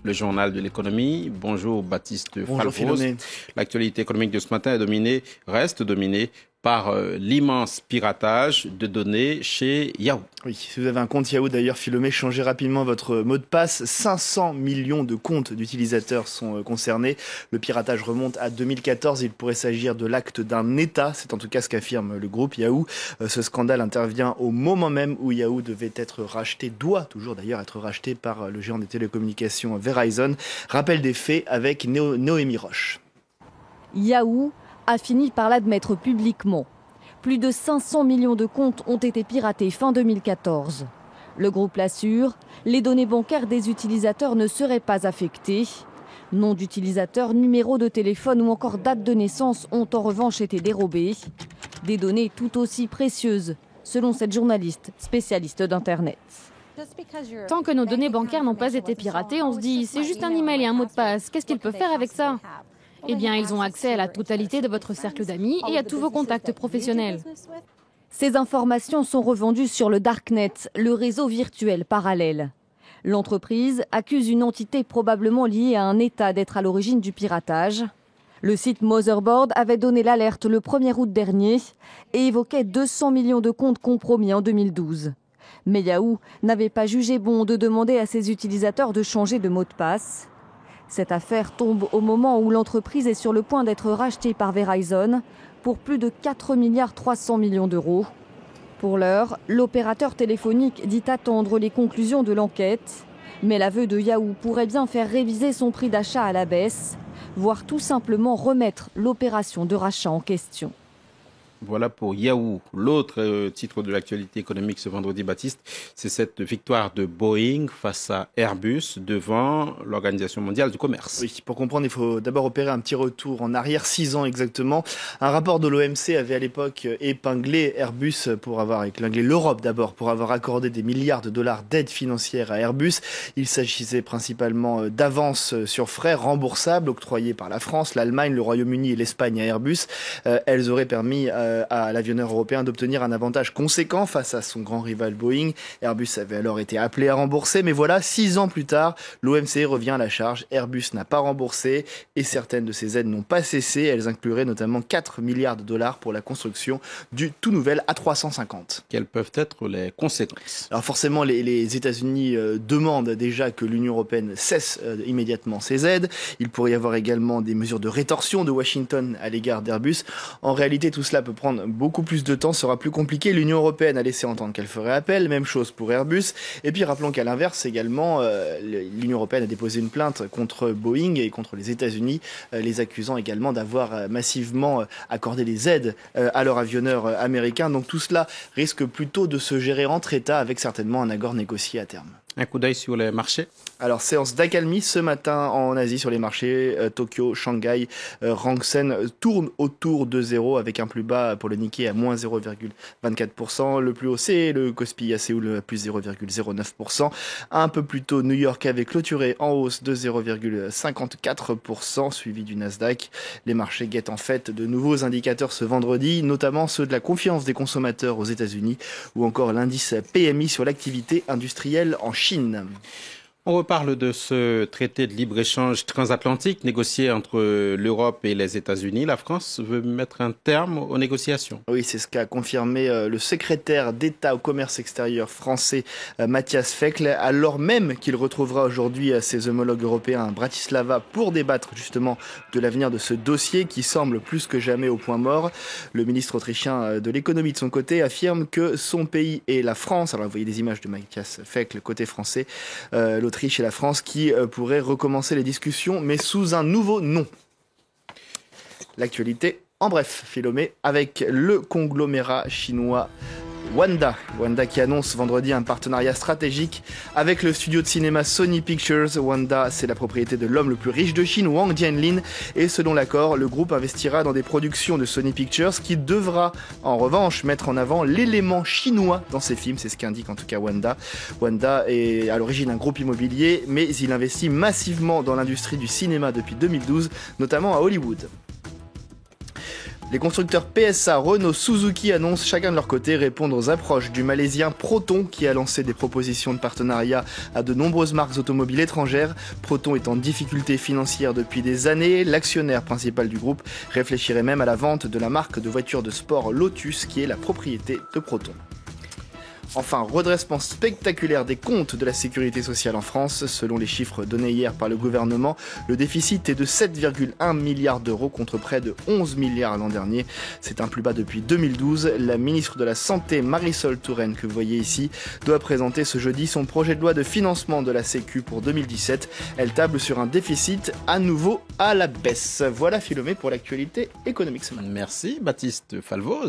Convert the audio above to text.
le journal de l'économie. Bonjour Baptiste Bonjour Falbros. L'actualité économique de ce matin reste dominée par l'immense piratage de données chez Yahoo. Oui, si vous avez un compte Yahoo d'ailleurs, Philomé, changez rapidement votre mot de passe. 500 millions de comptes d'utilisateurs sont concernés. Le piratage remonte à 2014. Il pourrait s'agir de l'acte d'un État. C'est en tout cas ce qu'affirme le groupe Yahoo. Ce scandale intervient au moment même où Yahoo doit toujours d'ailleurs être racheté par le géant des télécommunications Verizon. Rappel des faits avec Noémie Roche. Yahoo a fini par l'admettre publiquement. Plus de 500 millions de comptes ont été piratés fin 2014. Le groupe l'assure, les données bancaires des utilisateurs ne seraient pas affectées. Nom d'utilisateur, numéro de téléphone ou encore date de naissance ont en revanche été dérobés. Des données tout aussi précieuses, selon cette journaliste spécialiste d'Internet. Tant que nos données bancaires n'ont pas été piratées, on se dit c'est juste un email et un mot de passe. Qu'est-ce qu'ils peuvent faire avec ça ? Eh bien, ils ont accès à la totalité de votre cercle d'amis et à tous vos contacts professionnels. Ces informations sont revendues sur le Darknet, le réseau virtuel parallèle. L'entreprise accuse une entité probablement liée à un État d'être à l'origine du piratage. Le site Motherboard avait donné l'alerte le 1er août dernier et évoquait 200 millions de comptes compromis en 2012. Mais Yahoo n'avait pas jugé bon de demander à ses utilisateurs de changer de mot de passe. Cette affaire tombe au moment où l'entreprise est sur le point d'être rachetée par Verizon pour plus de 4,3 milliards d'euros. Pour l'heure, l'opérateur téléphonique dit attendre les conclusions de l'enquête. Mais l'aveu de Yahoo pourrait bien faire réviser son prix d'achat à la baisse, voire tout simplement remettre l'opération de rachat en question. Voilà pour Yahoo. L'autre titre de l'actualité économique ce vendredi, Baptiste, c'est cette victoire de Boeing face à Airbus devant l'Organisation mondiale du commerce. Oui, pour comprendre, il faut d'abord opérer un petit retour en arrière, 6 ans exactement. Un rapport de l'OMC avait à l'époque épinglé Airbus épinglé l'Europe d'abord pour avoir accordé des milliards de dollars d'aide financière à Airbus. Il s'agissait principalement d'avances sur frais remboursables octroyées par la France, l'Allemagne, le Royaume-Uni et l'Espagne à Airbus. Elles auraient permis à l'avionneur européen d'obtenir un avantage conséquent face à son grand rival Boeing. Airbus avait alors été appelé à rembourser, mais voilà, 6 ans plus tard, l'OMC revient à la charge. Airbus n'a pas remboursé et certaines de ces aides n'ont pas cessé. Elles incluraient notamment 4 milliards de dollars pour la construction du tout nouvel A350. Quelles peuvent être les conséquences ? Alors forcément, les États-Unis demandent déjà que l'Union européenne cesse immédiatement ces aides. Il pourrait y avoir également des mesures de rétorsion de Washington à l'égard d'Airbus. En réalité, tout cela peut prendre beaucoup plus de temps, sera plus compliqué. L'Union européenne a laissé entendre qu'elle ferait appel, même chose pour Airbus. Et puis rappelons qu'à l'inverse également, l'Union européenne a déposé une plainte contre Boeing et contre les États-Unis, les accusant également d'avoir massivement accordé des aides à leurs avionneurs américains. Donc tout cela risque plutôt de se gérer entre États avec certainement un accord négocié à terme. Un coup d'œil sur les marchés. Alors, séance d'accalmie ce matin en Asie sur les marchés. Tokyo, Shanghai, Hang Seng tournent autour de 0 avec un plus bas pour le Nikkei à moins 0,24%. Le plus haut, c'est le Kospi à Séoul à plus 0,09%. Un peu plus tôt, New York avait clôturé en hausse de 0,54%, suivi du Nasdaq. Les marchés guettent en fait de nouveaux indicateurs ce vendredi, notamment ceux de la confiance des consommateurs aux États-Unis ou encore l'indice PMI sur l'activité industrielle en Chine. On reparle de ce traité de libre-échange transatlantique négocié entre l'Europe et les États-Unis. La France veut mettre un terme aux négociations. Oui, c'est ce qu'a confirmé le secrétaire d'État au commerce extérieur français Matthias Fekl, alors même qu'il retrouvera aujourd'hui ses homologues européens à Bratislava pour débattre justement de l'avenir de ce dossier qui semble plus que jamais au point mort. Le ministre autrichien de l'économie de son côté affirme que son pays et la France, alors vous voyez des images de Matthias Fekl côté français, l'Autriche et la France qui pourraient recommencer les discussions, mais sous un nouveau nom. L'actualité, en bref, Philomé, avec le conglomérat chinois Wanda qui annonce vendredi un partenariat stratégique avec le studio de cinéma Sony Pictures. Wanda, c'est la propriété de l'homme le plus riche de Chine, Wang Jianlin, et selon l'accord, le groupe investira dans des productions de Sony Pictures qui devra en revanche mettre en avant l'élément chinois dans ses films, c'est ce qu'indique en tout cas Wanda. Wanda est à l'origine un groupe immobilier, mais il investit massivement dans l'industrie du cinéma depuis 2012, notamment à Hollywood. Les constructeurs PSA, Renault, Suzuki annoncent chacun de leur côté répondre aux approches du Malaisien Proton qui a lancé des propositions de partenariat à de nombreuses marques automobiles étrangères. Proton est en difficulté financière depuis des années. L'actionnaire principal du groupe réfléchirait même à la vente de la marque de voitures de sport Lotus qui est la propriété de Proton. Enfin, redressement spectaculaire des comptes de la sécurité sociale en France. Selon les chiffres donnés hier par le gouvernement, le déficit est de 7,1 milliards d'euros contre près de 11 milliards l'an dernier. C'est un plus bas depuis 2012. La ministre de la Santé, Marisol Touraine, que vous voyez ici, doit présenter ce jeudi son projet de loi de financement de la Sécu pour 2017. Elle table sur un déficit à nouveau à la baisse. Voilà Philomé pour l'actualité économique ce matin. Merci Baptiste Falvos.